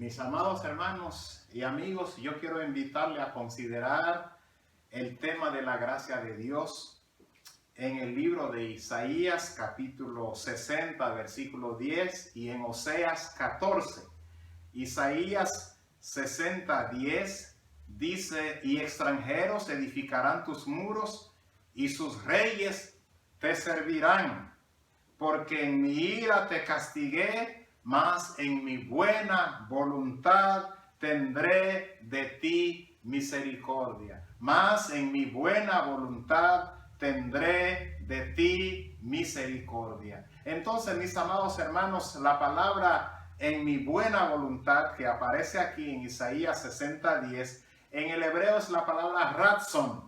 Mis amados hermanos y amigos, yo quiero invitarle a considerar el tema de la gracia de Dios en el libro de Isaías capítulo 60 versículo 10 y en Oseas 14. Isaías 60:10 dice: y extranjeros edificarán tus muros y sus reyes te servirán, porque en mi ira te castigué, mas en mi buena voluntad tendré de ti misericordia. Mas en mi buena voluntad tendré de ti misericordia. Entonces, mis amados hermanos, la palabra en mi buena voluntad que aparece aquí en Isaías 60:10, en el hebreo es la palabra ratzon.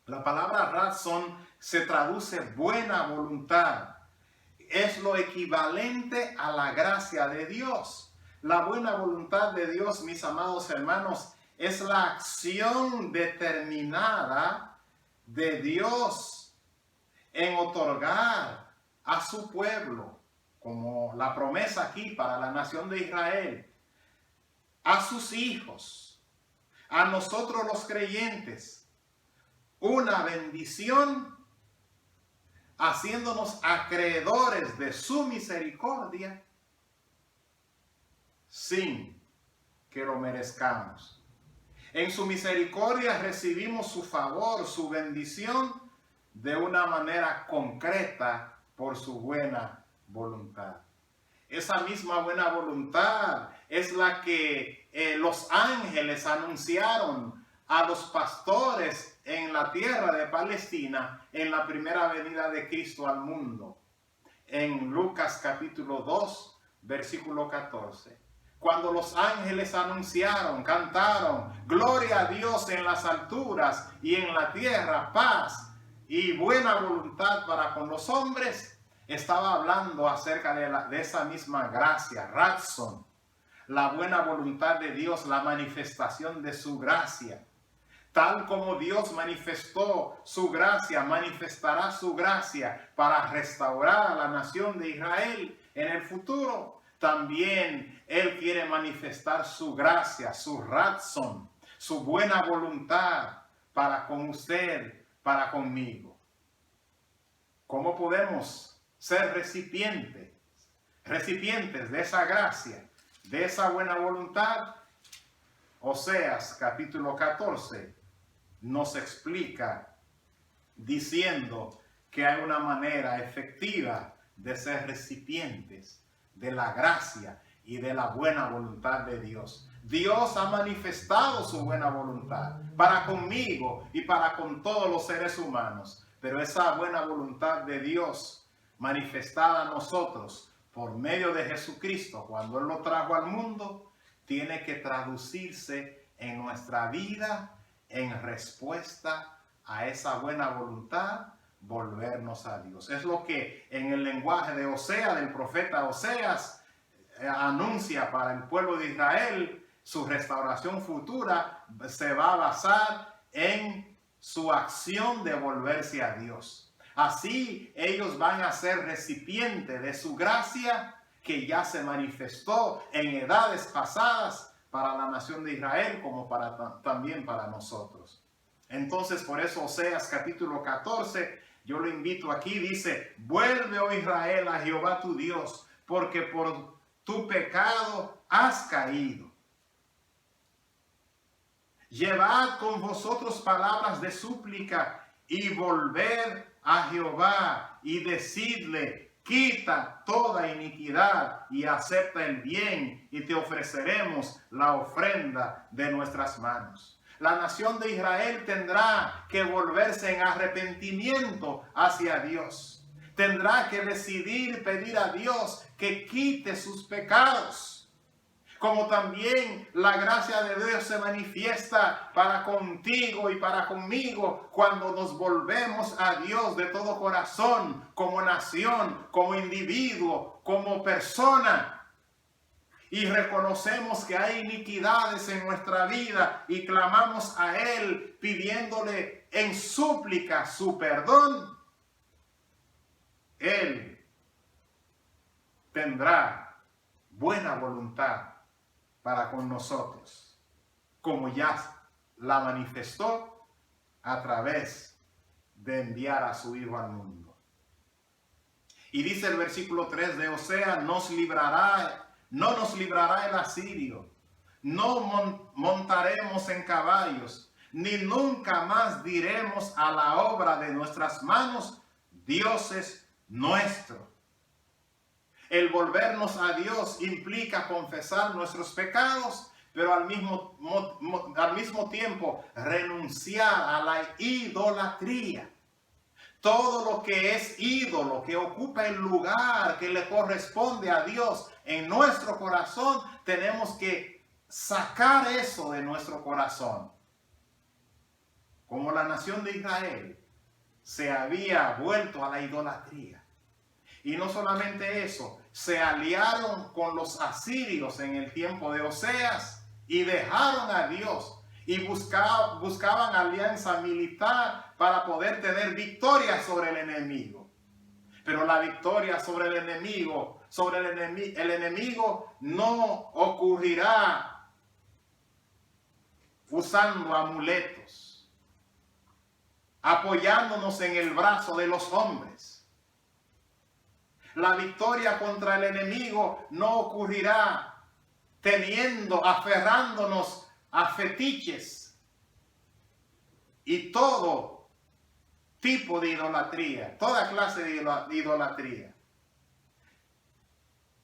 La palabra ratzon se traduce buena voluntad. Es lo equivalente a la gracia de Dios. La buena voluntad de Dios, mis amados hermanos, es la acción determinada de Dios en otorgar a su pueblo, como la promesa aquí para la nación de Israel, a sus hijos, a nosotros los creyentes, una bendición, haciéndonos acreedores de su misericordia sin que lo merezcamos. En su misericordia recibimos su favor, su bendición, de una manera concreta por su buena voluntad. Esa misma buena voluntad es la que los ángeles anunciaron a los pastores en la tierra de Palestina en la primera venida de Cristo al mundo. En Lucas capítulo 2, versículo 14. Cuando los ángeles anunciaron, cantaron, gloria a Dios en las alturas y en la tierra paz y buena voluntad para con los hombres, estaba hablando acerca de esa misma gracia, ratzon, la buena voluntad de Dios, la manifestación de su gracia. Tal como Dios manifestó su gracia, manifestará su gracia para restaurar a la nación de Israel en el futuro. También Él quiere manifestar su gracia, su ratzon, su buena voluntad para con usted, para conmigo. ¿Cómo podemos ser recipientes de esa gracia, de esa buena voluntad? Oseas capítulo 14 nos explica diciendo que hay una manera efectiva de ser recipientes de la gracia y de la buena voluntad de Dios. Dios ha manifestado su buena voluntad para conmigo y para con todos los seres humanos, pero esa buena voluntad de Dios manifestada a nosotros por medio de Jesucristo cuando Él lo trajo al mundo, tiene que traducirse en nuestra vida en respuesta a esa buena voluntad, volvernos a Dios. Es lo que en el lenguaje de Oseas, del profeta Oseas, anuncia para el pueblo de Israel. Su restauración futura se va a basar en su acción de volverse a Dios. Así ellos van a ser recipientes de su gracia que ya se manifestó en edades pasadas para la nación de Israel como también para nosotros. Entonces, por eso Oseas capítulo 14, yo lo invito aquí, dice: vuelve, oh Israel, a Jehová tu Dios, porque por tu pecado has caído. Llevad con vosotros palabras de súplica y volved a Jehová y decidle: quita toda iniquidad y acepta el bien, y te ofreceremos la ofrenda de nuestras manos. La nación de Israel tendrá que volverse en arrepentimiento hacia Dios. Tendrá que decidir pedir a Dios que quite sus pecados. Como también la gracia de Dios se manifiesta para contigo y para conmigo cuando nos volvemos a Dios de todo corazón, como nación, como individuo, como persona. Y reconocemos que hay iniquidades en nuestra vida y clamamos a Él pidiéndole en súplica su perdón. Él tendrá buena voluntad para con nosotros, como ya la manifestó a través de enviar a su Hijo al mundo. Y dice el versículo 3 de Oseas, no nos librará el asirio, no montaremos en caballos, ni nunca más diremos a la obra de nuestras manos, Dios es nuestro. El volvernos a Dios implica confesar nuestros pecados, pero al mismo tiempo renunciar a la idolatría. Todo lo que es ídolo, que ocupa el lugar que le corresponde a Dios en nuestro corazón, tenemos que sacar eso de nuestro corazón. Como la nación de Israel se había vuelto a la idolatría. Y no solamente eso, se aliaron con los asirios en el tiempo de Oseas y dejaron a Dios y buscaban alianza militar para poder tener victoria sobre el enemigo. Pero la victoria sobre el enemigo, el enemigo no ocurrirá usando amuletos, apoyándonos en el brazo de los hombres. La victoria contra el enemigo no ocurrirá aferrándonos a fetiches y todo tipo de idolatría, toda clase de idolatría.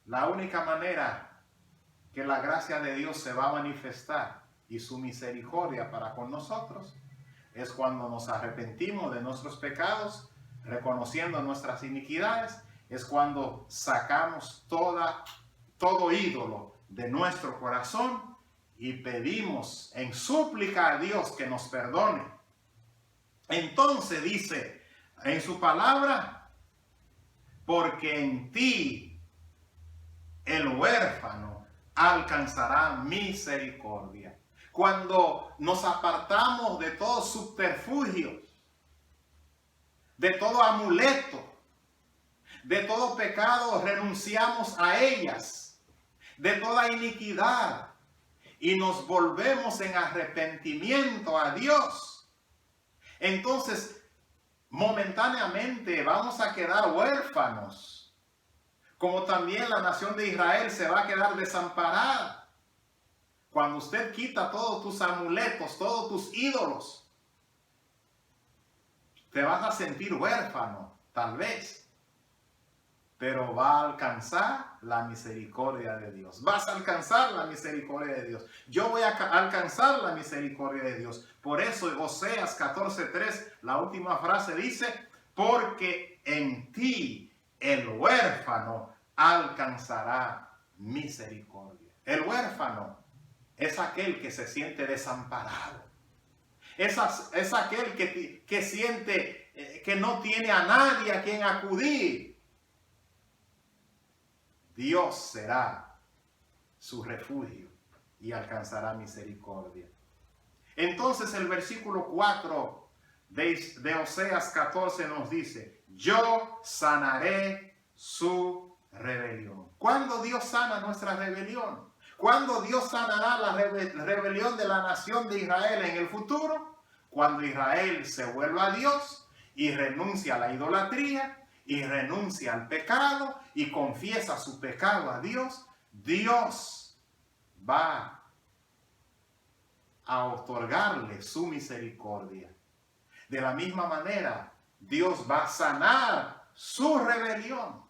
La única manera que la gracia de Dios se va a manifestar y su misericordia para con nosotros es cuando nos arrepentimos de nuestros pecados, reconociendo nuestras iniquidades. Es cuando sacamos todo ídolo de nuestro corazón y pedimos en súplica a Dios que nos perdone. Entonces dice en su palabra, porque en ti el huérfano alcanzará misericordia. Cuando nos apartamos de todo subterfugio, de todo amuleto, de todo pecado, renunciamos a ellas, de toda iniquidad, y nos volvemos en arrepentimiento a Dios. Entonces, momentáneamente vamos a quedar huérfanos, como también la nación de Israel se va a quedar desamparada. Cuando usted quita todos tus amuletos, todos tus ídolos, te vas a sentir huérfano, tal vez. Pero va a alcanzar la misericordia de Dios. Vas a alcanzar la misericordia de Dios. Yo voy a alcanzar la misericordia de Dios. Por eso en Oseas 14:3, la última frase dice, porque en ti el huérfano alcanzará misericordia. El huérfano es aquel que se siente desamparado. Es aquel que siente que no tiene a nadie a quien acudir. Dios será su refugio y alcanzará misericordia. Entonces el versículo 4 de Oseas 14 nos dice, yo sanaré su rebelión. ¿Cuándo Dios sana nuestra rebelión? ¿Cuándo Dios sanará la rebelión de la nación de Israel en el futuro? Cuando Israel se vuelva a Dios y renuncia a la idolatría, y renuncia al pecado y confiesa su pecado a Dios, Dios va a otorgarle su misericordia. De la misma manera, Dios va a sanar su rebelión.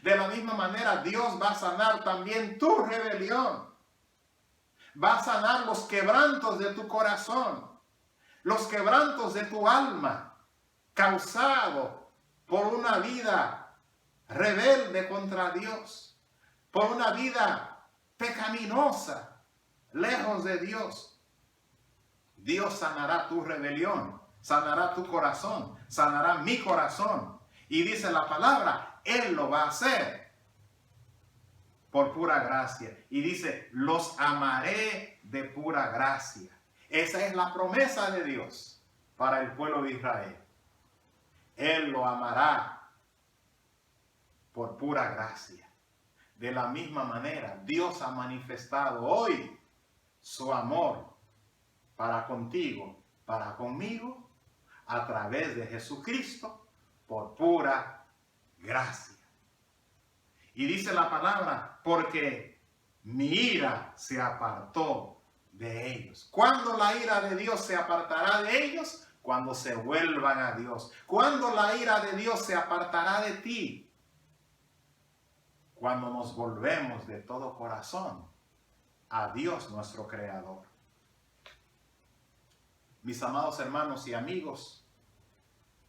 De la misma manera, Dios va a sanar también tu rebelión. Va a sanar los quebrantos de tu corazón, los quebrantos de tu alma, causado por una vida rebelde contra Dios, por una vida pecaminosa, lejos de Dios. Dios sanará tu rebelión, sanará tu corazón, sanará mi corazón. Y dice la palabra, Él lo va a hacer por pura gracia. Y dice, los amaré de pura gracia. Esa es la promesa de Dios para el pueblo de Israel. Él lo amará por pura gracia. De la misma manera, Dios ha manifestado hoy su amor para contigo, para conmigo, a través de Jesucristo, por pura gracia. Y dice la palabra, porque mi ira se apartó de ellos. ¿Cuándo la ira de Dios se apartará de ellos? Cuando se vuelvan a Dios. ¿Cuándo la ira de Dios se apartará de ti? Cuando nos volvemos de todo corazón a Dios nuestro Creador. Mis amados hermanos y amigos,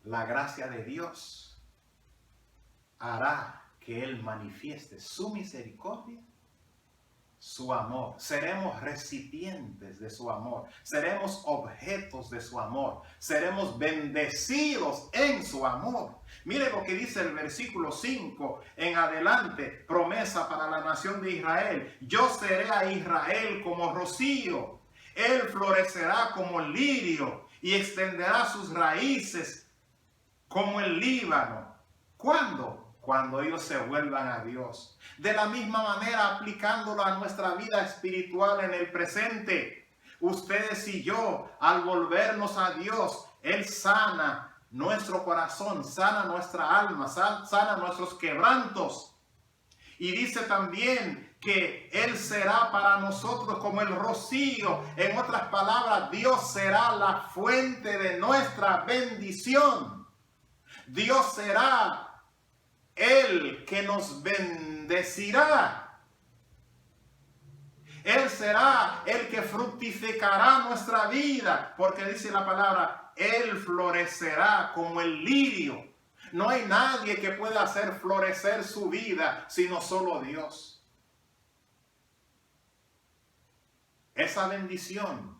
la gracia de Dios hará que Él manifieste su misericordia, su amor. Seremos recipientes de su amor. Seremos objetos de su amor. Seremos bendecidos en su amor. Mire lo que dice el versículo 5 en adelante. Promesa para la nación de Israel. Yo seré a Israel como rocío. Él florecerá como el lirio y extenderá sus raíces como el Líbano. ¿Cuándo? Cuando ellos se vuelvan a Dios. De la misma manera, aplicándolo a nuestra vida espiritual en el presente. Ustedes y yo, al volvernos a Dios, Él sana nuestro corazón, sana nuestra alma, sana nuestros quebrantos. Y dice también que Él será para nosotros como el rocío. En otras palabras, Dios será la fuente de nuestra bendición. Dios será el que nos bendecirá. Él será el que fructificará nuestra vida, porque dice la palabra, Él florecerá como el lirio. No hay nadie que pueda hacer florecer su vida, sino solo Dios. Esa bendición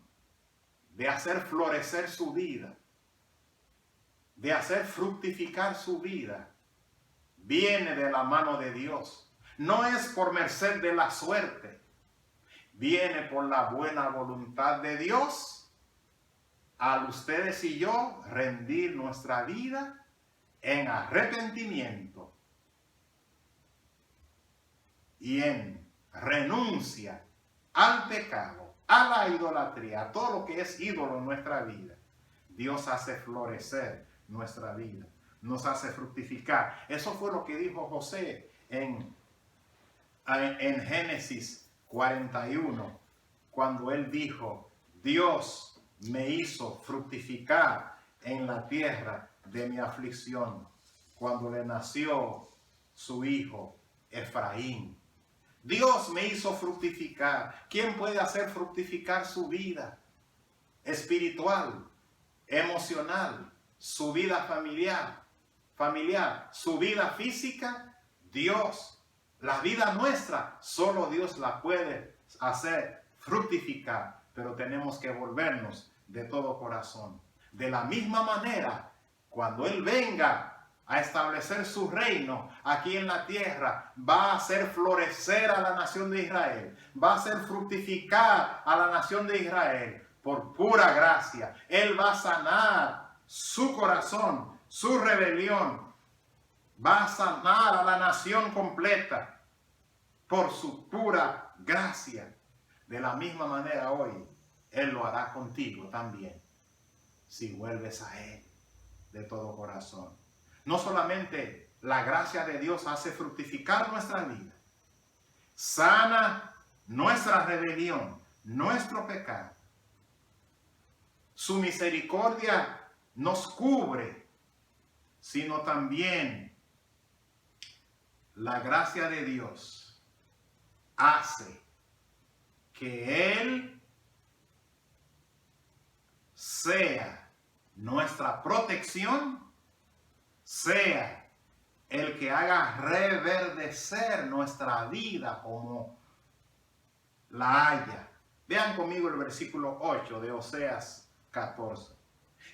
de hacer florecer su vida, de hacer fructificar su vida, viene de la mano de Dios. No es por merced de la suerte. Viene por la buena voluntad de Dios. Al ustedes y yo rendir nuestra vida en arrepentimiento y en renuncia al pecado, a la idolatría, a todo lo que es ídolo en nuestra vida. Dios hace florecer nuestra vida. Nos hace fructificar. Eso fue lo que dijo José en Génesis 41, cuando él dijo, Dios me hizo fructificar en la tierra de mi aflicción, cuando le nació su hijo Efraín. Dios me hizo fructificar. ¿Quién puede hacer fructificar su vida espiritual, emocional, su vida familiar, su vida física? Dios. La vida nuestra, solo Dios la puede hacer fructificar, pero tenemos que volvernos de todo corazón. De la misma manera, cuando Él venga a establecer su reino aquí en la tierra, va a hacer florecer a la nación de Israel, va a hacer fructificar a la nación de Israel por pura gracia. Él va a sanar su corazón, su rebelión, va a sanar a la nación completa por su pura gracia. De la misma manera hoy, Él lo hará contigo también, si vuelves a Él de todo corazón. No solamente la gracia de Dios hace fructificar nuestra vida, sana nuestra rebelión, nuestro pecado. Su misericordia nos cubre, sino también la gracia de Dios hace que Él sea nuestra protección, sea el que haga reverdecer nuestra vida como la haya. Vean conmigo el versículo 8 de Oseas 14.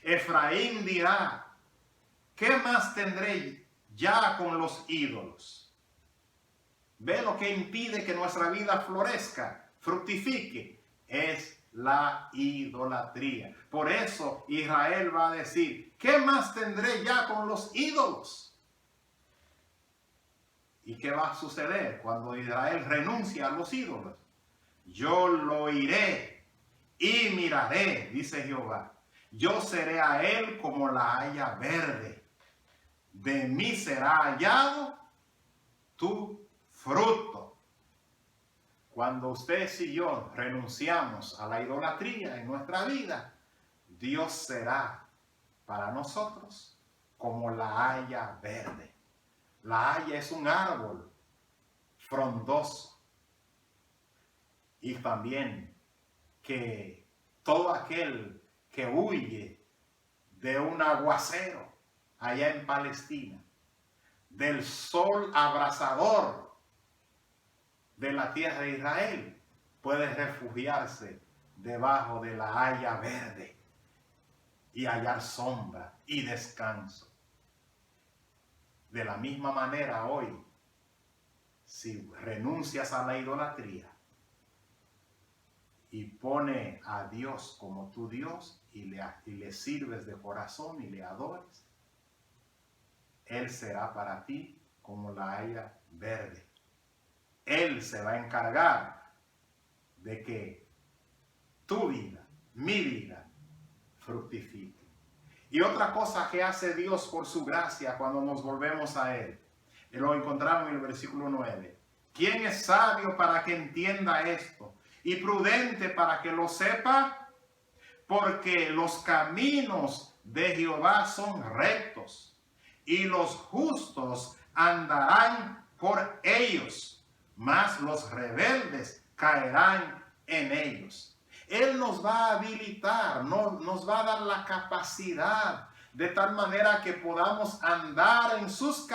Efraín dirá, ¿qué más tendré ya con los ídolos? Ve lo que impide que nuestra vida florezca, fructifique, es la idolatría. Por eso Israel va a decir, ¿qué más tendré ya con los ídolos? ¿Y qué va a suceder cuando Israel renuncia a los ídolos? Yo lo oiré y miraré, dice Jehová. Yo seré a él como la haya verde. De mí será hallado tu fruto. Cuando ustedes y yo renunciamos a la idolatría en nuestra vida, Dios será para nosotros como la haya verde. La haya es un árbol frondoso. Y también que todo aquel que huye de un aguacero allá en Palestina, del sol abrasador de la tierra de Israel, puede refugiarse debajo de la haya verde y hallar sombra y descanso. De la misma manera hoy, si renuncias a la idolatría y pone a Dios como tu Dios y le sirves de corazón y le adores, Él será para ti como la haya verde. Él se va a encargar de que tu vida, mi vida, fructifique. Y otra cosa que hace Dios por su gracia cuando nos volvemos a Él, y lo encontramos en el versículo 9. ¿Quién es sabio para que entienda esto? Y prudente para que lo sepa, porque los caminos de Jehová son rectos, y los justos andarán por ellos, mas los rebeldes caerán en ellos. Él nos va a habilitar, nos va a dar la capacidad de tal manera que podamos andar en sus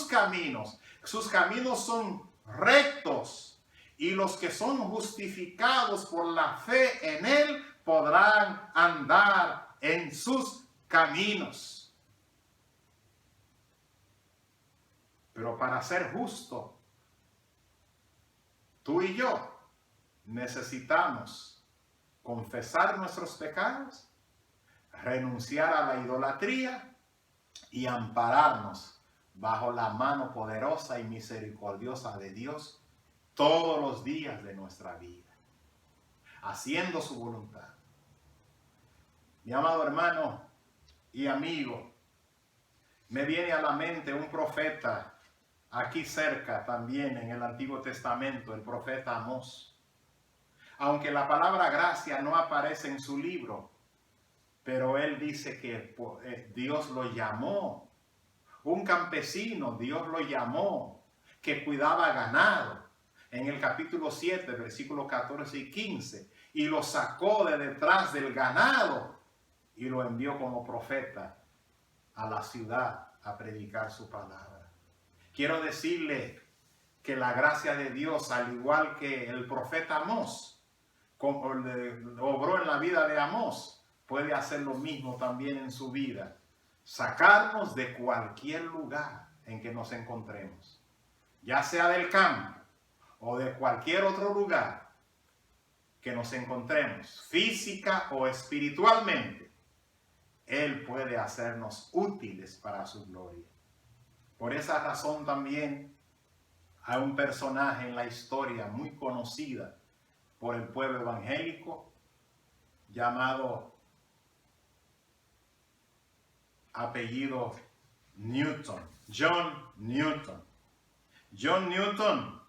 caminos. Sus caminos son rectos y los que son justificados por la fe en Él podrán andar en sus caminos. Pero para ser justo, tú y yo necesitamos confesar nuestros pecados, renunciar a la idolatría y ampararnos bajo la mano poderosa y misericordiosa de Dios todos los días de nuestra vida, haciendo su voluntad. Mi amado hermano y amigo, me viene a la mente un profeta aquí cerca también en el Antiguo Testamento, el profeta Amós. Aunque la palabra gracia no aparece en su libro, pero él dice que Dios lo llamó. Un campesino, Dios lo llamó, que cuidaba ganado. En el capítulo 7, versículos 14 y 15. Y lo sacó de detrás del ganado y lo envió como profeta a la ciudad a predicar su palabra. Quiero decirle que la gracia de Dios, al igual que el profeta Amós, como obró en la vida de Amós, puede hacer lo mismo también en su vida. Sacarnos de cualquier lugar en que nos encontremos, ya sea del campo o de cualquier otro lugar que nos encontremos, física o espiritualmente. Él puede hacernos útiles para su gloria. Por esa razón también hay un personaje en la historia muy conocida por el pueblo evangélico, llamado apellido Newton, John Newton. John Newton,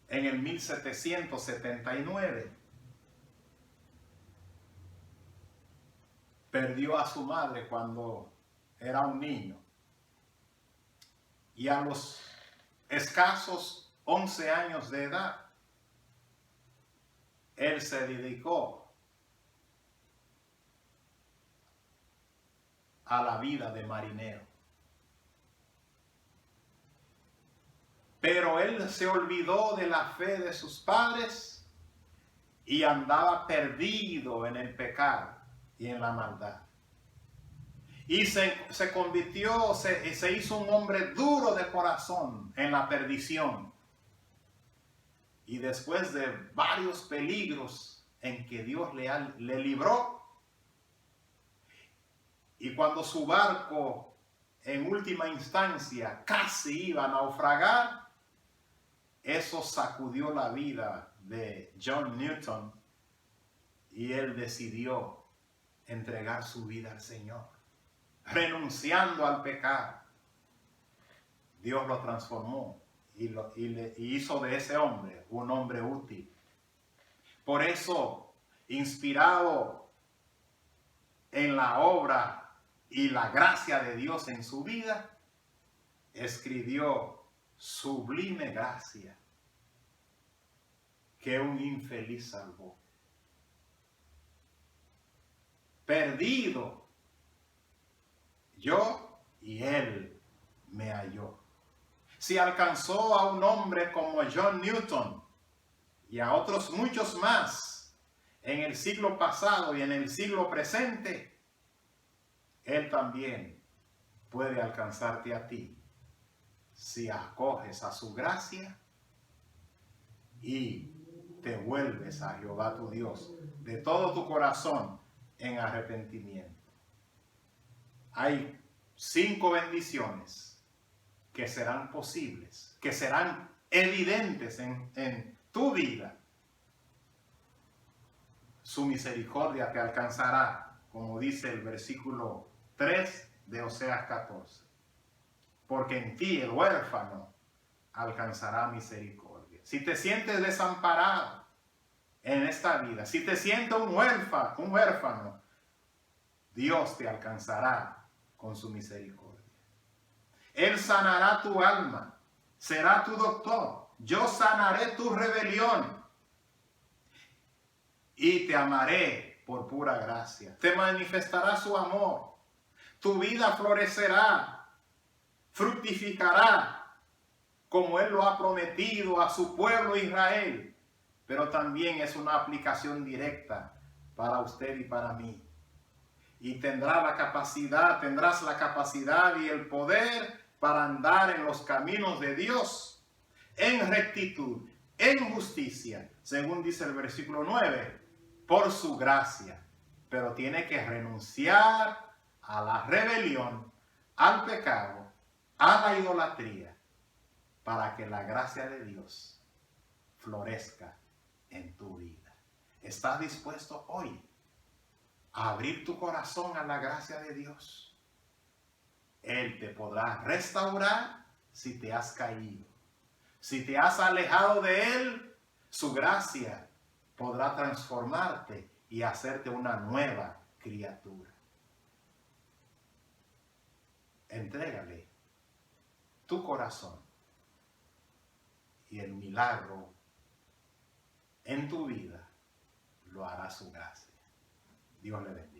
en el 1779, perdió a su madre cuando era un niño. Y a los escasos 11 años de edad, él se dedicó a la vida de marinero. Pero él se olvidó de la fe de sus padres y andaba perdido en el pecado y en la maldad. Y se convirtió, se hizo un hombre duro de corazón en la perdición. Y después de varios peligros en que Dios le libró, y cuando su barco en última instancia casi iba a naufragar, eso sacudió la vida de John Newton y él decidió entregar su vida al Señor, renunciando al pecado. Dios lo transformó y hizo de ese hombre un hombre útil. Por eso, inspirado en la obra y la gracia de Dios en su vida, escribió Sublime gracia que un infeliz salvó. Perdido yo y él me halló. Si alcanzó a un hombre como John Newton y a otros muchos más en el siglo pasado y en el siglo presente, él también puede alcanzarte a ti si acoges a su gracia y te vuelves a Jehová tu Dios de todo tu corazón en arrepentimiento. Hay 5 bendiciones que serán posibles, que serán evidentes en tu vida. Su misericordia te alcanzará, como dice el versículo 3 de Oseas 14. Porque en ti el huérfano alcanzará misericordia. Si te sientes desamparado en esta vida, si te sientes un huérfano, Dios te alcanzará con su misericordia. Él sanará tu alma, será tu doctor. Yo sanaré tu rebelión y te amaré por pura gracia. Te manifestará su amor. Tu vida florecerá, fructificará, como Él lo ha prometido a su pueblo Israel. Pero también es una aplicación directa para usted y para mí. Y tendrás la capacidad y el poder para andar en los caminos de Dios, en rectitud, en justicia, según dice el versículo 9, por su gracia. Pero tiene que renunciar a la rebelión, al pecado, a la idolatría, para que la gracia de Dios florezca en tu vida. ¿Estás dispuesto hoy a abrir tu corazón a la gracia de Dios? Él te podrá restaurar si te has caído. Si te has alejado de Él, su gracia podrá transformarte y hacerte una nueva criatura. Entrégale tu corazón y el milagro en tu vida lo hará su gracia. Dios le bendiga.